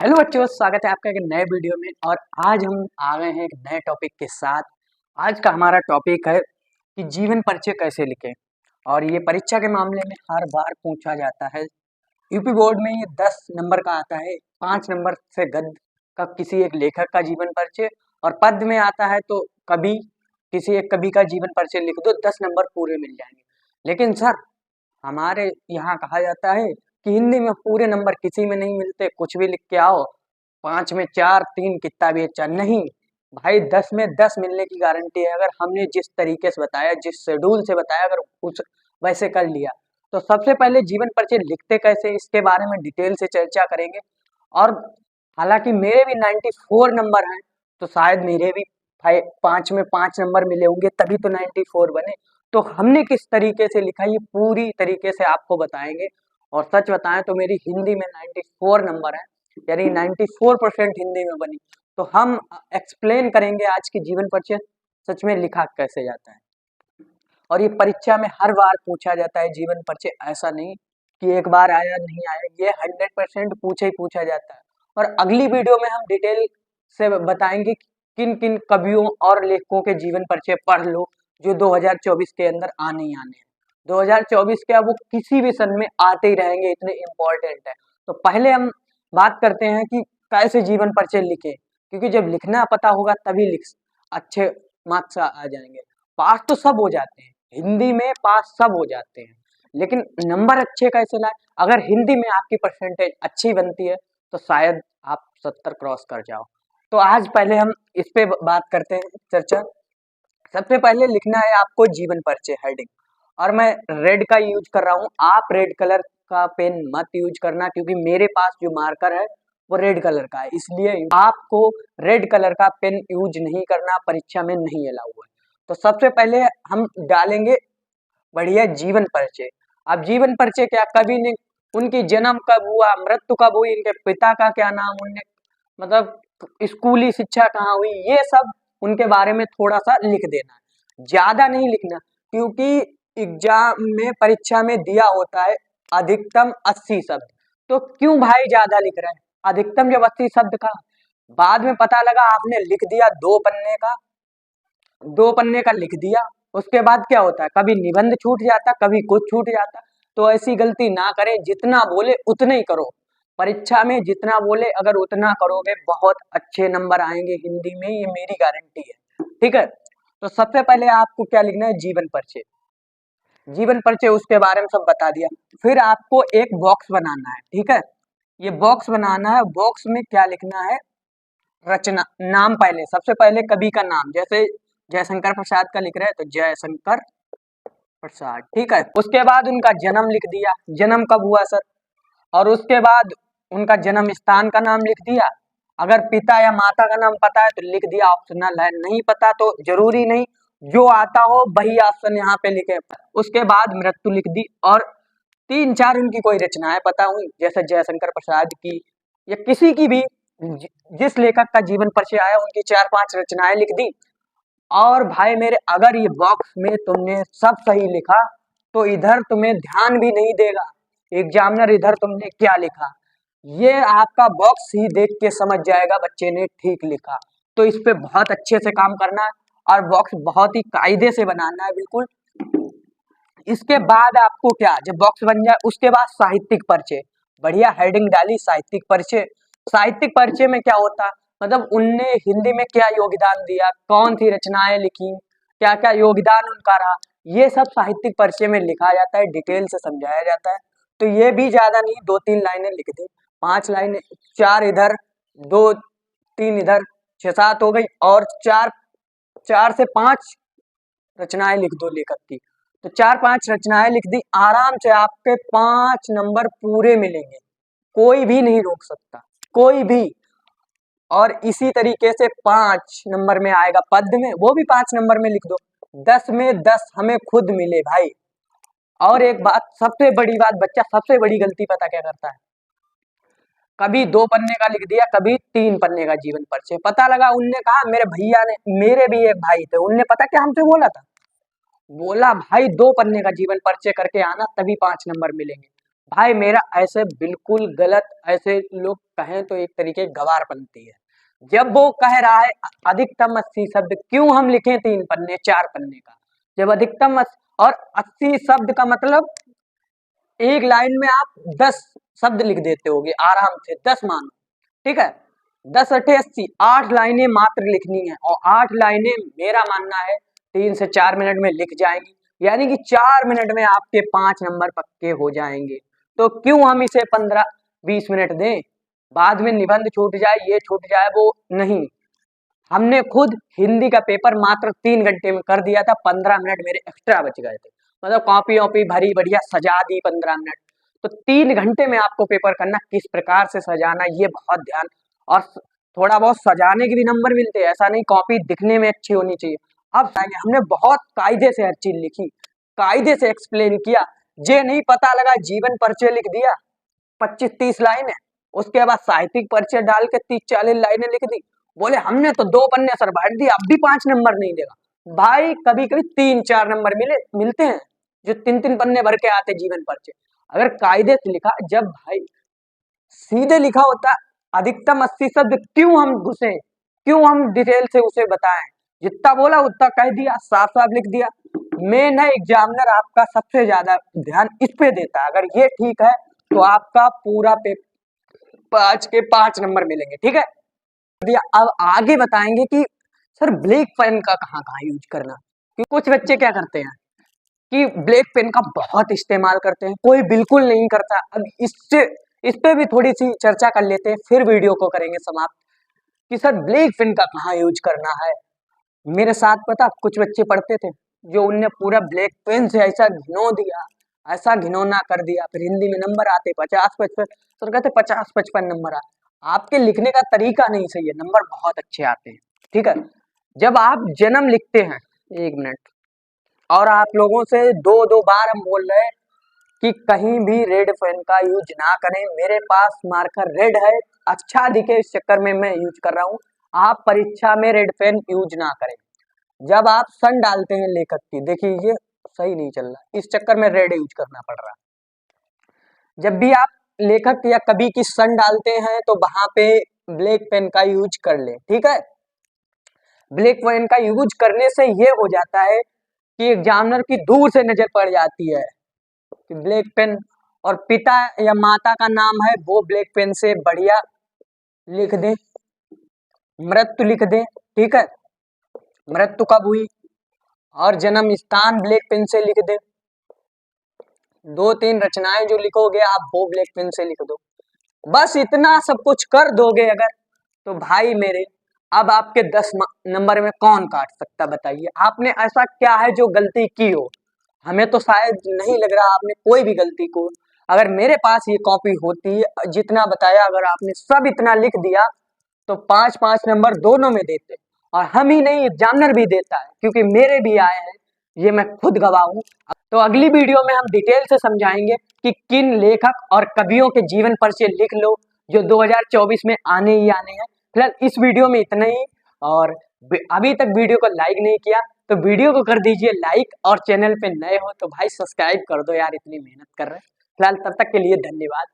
Hello बच्चों, स्वागत है आपका एक नए वीडियो में। और आज हम आ गए हैं एक नए टॉपिक के साथ। आज का हमारा टॉपिक है कि जीवन परिचय कैसे लिखें। और ये परीक्षा के मामले में हर बार पूछा जाता है। यूपी बोर्ड में ये 10 नंबर का आता है, 5 नंबर से गद्य का किसी एक लेखक का जीवन परिचय, और पद्य में आता है तो कभी किसी एक कवि का जीवन परिचय लिख दो, 10 नंबर पूरे मिल जाएंगे। लेकिन सर, हमारे यहाँ कहा जाता है कि हिंदी में पूरे नंबर किसी में नहीं मिलते, कुछ भी लिख के आओ, 5 में 4, 3 कितना भी अच्छा नहीं। भाई 10 में 10 मिलने की गारंटी है। अगर हमने जिस तरीके से बताया, जिस शेड्यूल से बताया, अगर उस वैसे कर लिया तो सबसे पहले जीवन परिचय लिखते कैसे, इसके बारे में डिटेल से चर्चा करेंगे। और हालांकि मेरे भी 94 नंबर हैं, तो शायद मेरे भी 5 में 5 नंबर मिले होंगे, तभी तो 94 बने। तो हमने किस तरीके से लिखा ये पूरी तरीके से आपको बताएंगे। और सच बताएं तो मेरी हिंदी में 94 नंबर है, यानी 94% हिंदी में बनी। तो हम एक्सप्लेन करेंगे आज की जीवन परिचय सच में लिखा कैसे जाता है। और ये परीक्षा में हर बार पूछा जाता है जीवन परिचय, ऐसा नहीं कि एक बार आया नहीं आया, ये 100% पूछा ही पूछा जाता है। और अगली वीडियो में हम डिटेल से बताएंगे किन किन कवियों और लेखकों के जीवन परिचय पढ़ लो जो 2024 के अंदर आने ही आने हैं। 2024 के अब वो किसी भी सन में आते ही रहेंगे, इतने इम्पोर्टेंट है। तो पहले हम बात करते हैं कि कैसे जीवन परिचय लिखे, क्योंकि जब लिखना पता होगा तभी लिख अच्छे मार्क्स आ जाएंगे। पास तो सब हो जाते हैं, हिंदी में पास सब हो जाते हैं, लेकिन नंबर अच्छे कैसे लाए। अगर हिंदी में आपकी परसेंटेज अच्छी बनती है तो शायद आप 70 क्रॉस कर जाओ। तो आज पहले हम इस पे बात करते हैं चर्चा। सबसे पहले लिखना है आपको जीवन परिचय हेडिंग, और मैं रेड का यूज कर रहा हूँ। आप रेड कलर का पेन मत यूज करना, क्योंकि मेरे पास जो मार्कर है वो रेड कलर का है, इसलिए आपको रेड कलर का पेन यूज नहीं करना, परीक्षा में नहीं अलाउ है। तो सबसे पहले हम डालेंगे बढ़िया जीवन परिचय। अब जीवन परिचय क्या, कभी ने उनकी जन्म कब हुआ, मृत्यु कब हुई, इनके पिता का क्या नाम, उनने मतलब स्कूली शिक्षा कहाँ हुई, ये सब उनके बारे में थोड़ा सा लिख देना है, ज्यादा नहीं लिखना। क्योंकि एग्जाम में परीक्षा में दिया होता है अधिकतम 80 शब्द। तो क्यों भाई ज्यादा लिख रहे हैं, अधिकतम जब 80 शब्द का, बाद में पता लगा आपने लिख दिया 2 पन्ने का लिख दिया, उसके बाद क्या होता है, कभी निबंध छूट जाता, कभी कुछ छूट जाता। तो ऐसी गलती ना करें, जितना बोले उतना ही करो। परीक्षा में जितना बोले अगर उतना करोगे, बहुत अच्छे नंबर आएंगे हिंदी में, ये मेरी गारंटी है। ठीक है, तो सबसे पहले आपको क्या लिखना है, जीवन परिचय। जीवन परिचय उसके बारे में सब बता दिया। फिर आपको एक बॉक्स बनाना है, ठीक है। ये बॉक्स बनाना है, बॉक्स में क्या लिखना है, रचना, नाम। पहले सबसे पहले कवि का नाम, जैसे जयशंकर प्रसाद का लिख रहे हैं तो जयशंकर प्रसाद, ठीक है। उसके बाद उनका जन्म लिख दिया, जन्म कब हुआ सर, और उसके बाद उनका जन्म स्थान का नाम लिख दिया। अगर पिता या माता का नाम पता है तो लिख दिया, ऑप्शनल है, नहीं पता तो जरूरी नहीं, जो आता हो वही ऑप्शन यहाँ पे लिखे। उसके बाद मृत्यु लिख दी, और 3-4 उनकी कोई रचनाएं पता हुई, जैसे जयशंकर प्रसाद की या किसी की भी, जिस लेखक का जीवन परिचय आया उनकी 4-5 रचनाएं लिख दी। और भाई मेरे, अगर ये बॉक्स में तुमने सब सही लिखा तो इधर तुम्हें ध्यान भी नहीं देगा एग्जामिनर, इधर तुमने क्या लिखा, ये आपका बॉक्स ही देख के समझ जाएगा बच्चे ने ठीक लिखा। तो इस पे बहुत अच्छे से काम करना है, और बॉक्स बहुत ही कायदे से बनाना है, बिल्कुल। इसके बाद आपको क्या, जब बॉक्स बन जाए उसके बाद साहित्यिक परिचय, बढ़िया हेडिंग डाली साहित्यिक परिचय। साहित्यिक परिचय में क्या होता, मतलब उनने हिंदी में क्या योगदान दिया, कौन सी रचनाएं लिखी, क्या क्या योगदान उनका रहा, ये सब साहित्यिक परिचय में लिखा जाता है, डिटेल से समझाया जाता है। तो ये भी ज्यादा नहीं, 2-3 लाइनें लिख दी, 5 लाइनें, 4 इधर, 2-3 इधर, 6-7 हो गई, और 4 से 5 रचनाएं लिख दो लेखक की। तो 4-5 रचनाएं लिख दी, आराम से आपके 5 नंबर पूरे मिलेंगे, कोई भी नहीं रोक सकता, कोई भी। और इसी तरीके से 5 नंबर में आएगा पद्य में, वो भी 5 नंबर में लिख दो। 10 में 10 हमें खुद मिले भाई। और एक बात, सबसे बड़ी बात, बच्चा सबसे बड़ी गलती पता क्या करता है, कभी 2 पन्ने का लिख दिया, कभी 3 पन्ने का जीवन परिचय। पता लगा उनने कहा, मेरे भैया ने, मेरे भी एक भाई थे, उनने पता क्या हमसे बोला था, बोला भाई 2 पन्ने का जीवन परिचय करके आना, तभी 5 नंबर मिलेंगे। भाई मेरा ऐसे बिल्कुल गलत, ऐसे लोग कहें तो एक तरीके की गवारपंती है। जब वो कह रहा है अधिकतम 80 शब्द, क्यों हम लिखें 3 पन्ने 4 पन्ने का? जब अधिकतम और 80 शब्द का मतलब एक लाइन में आप 10 शब्द लिख देते होगे आराम से, 10 मानो, ठीक है, 10 अठे 80, 8 लाइनें मात्र लिखनी है और 8 लाइनें मेरा मानना है 3 से 4 मिनट में लिख जाएंगी, यानी कि 4 मिनट में आपके 5 नंबर पक्के हो जाएंगे। तो क्यों हम इसे 15-20 मिनट दें? बाद में निबंध छूट जाए, ये छूट जाए, वो नहीं। हमने खुद हिंदी का पेपर मात्र 3 घंटे में कर दिया था, 15 मिनट मेरे एक्स्ट्रा बच गए थे, मतलब कॉपी वॉपी भरी, बढ़िया सजा दी 15 मिनट। तो 3 घंटे में आपको पेपर करना, किस प्रकार से सजाना ये बहुत ध्यान, और थोड़ा बहुत सजाने के भी नंबर मिलते हैं, ऐसा नहीं कॉपी दिखने में अच्छी होनी चाहिए। अब हमने बहुत कायदे से हर चीज लिखी, कायदे से एक्सप्लेन किया, ये नहीं पता लगा जीवन परिचय लिख दिया 25-30 लाइनें, उसके बाद साहित्यिक परिचय डाल के 30-40 लाइनें लिख दी, बोले हमने तो 2 पन्ने सर बांट दिया, अब भी 5 नंबर नहीं देगा। भाई कभी कभी 3-4 नंबर मिलते हैं, जो 3-3 पन्ने भर के आते जीवन परिचय। अगर कायदे से लिखा, जब भाई सीधे लिखा होता अधिकतम 80 शब्द, क्यों हम घुसे, क्यों हम डिटेल से उसे बताएं? जितना बोला उतना कह दिया, साफ साफ लिख दिया। मेन है एग्जामिनर आपका सबसे ज्यादा ध्यान इस पे देता है, अगर ये ठीक है तो आपका पूरा पेपर 5 के 5 नंबर मिलेंगे, ठीक है। अब आगे बताएंगे कि सर ब्लैक पेन का कहाँ कहाँ यूज करना, कि कुछ बच्चे क्या करते हैं कि ब्लैक पेन का बहुत इस्तेमाल करते हैं, कोई बिल्कुल नहीं करता। अब इस पे भी थोड़ी सी चर्चा कर लेते हैं, फिर वीडियो को करेंगे समाप्त, कि सर ब्लैक पेन का कहाँ यूज करना है। मेरे साथ पता कुछ बच्चे पढ़ते थे, जो उनने पूरा ब्लैक पेन से ऐसा घिनो दिया, ऐसा घिनौना कर दिया, फिर हिंदी में नंबर आते 50-55, तो कहते 50-55 नंबर आते। आपके लिखने का तरीका नहीं सही है, नंबर बहुत अच्छे आते हैं, ठीक है। जब आप जन्म लिखते हैं, 1 मिनट, और आप लोगों से 2-2 बार हम बोल रहे हैं कि कहीं भी रेड पेन का यूज ना करें, मेरे पास मार्कर रेड है, अच्छा दिखे इस चक्कर में मैं यूज कर रहा हूँ। आप परीक्षा में रेड पेन यूज ना करें। जब आप सन डालते हैं लेखक की, देखिए ये सही नहीं चल रहा, इस चक्कर में रेड यूज करना पड़ रहा। जब भी आप लेखक या कवि की सन डालते हैं तो वहां पे ब्लैक पेन का यूज कर ले, ठीक है। ब्लैक पेन का यूज करने से ये हो जाता है कि एग्जामिनर की दूर से नजर पड़ जाती है कि ब्लैक पेन, और पिता या माता का नाम है वो ब्लैक पेन से बढ़िया लिख दें, मृत्यु लिख दें, ठीक है, मृत्यु कब हुई, और जन्म स्थान ब्लैक पेन से लिख दें। 2-3 रचनाएं जो लिखोगे आप वो ब्लैक पेन से लिख दो, बस इतना सब कुछ कर दोगे अगर, तो भाई मेरे अब आपके 10 नंबर में कौन काट सकता, बताइए। आपने ऐसा क्या है जो गलती की हो? हमें तो शायद नहीं लग रहा आपने कोई भी गलती को, अगर मेरे पास ये कॉपी होती, जितना बताया अगर आपने सब इतना लिख दिया, तो 5-5 नंबर दोनों में देते, और हम ही नहीं एग्जामिनर भी देता है, क्योंकि मेरे भी आए हैं, ये मैं खुद गवाह हूँ। तो अगली वीडियो में हम डिटेल से समझाएंगे कि किन लेखक और कवियों के जीवन परिचय लिख लो, जो 2024 में आने ही आने हैं। फिलहाल इस वीडियो में इतना ही, और अभी तक वीडियो को लाइक नहीं किया तो वीडियो को कर दीजिए लाइक, और चैनल पे नए हो तो भाई सब्सक्राइब कर दो यार, इतनी मेहनत कर रहे हैं। फिलहाल तब तक के लिए धन्यवाद।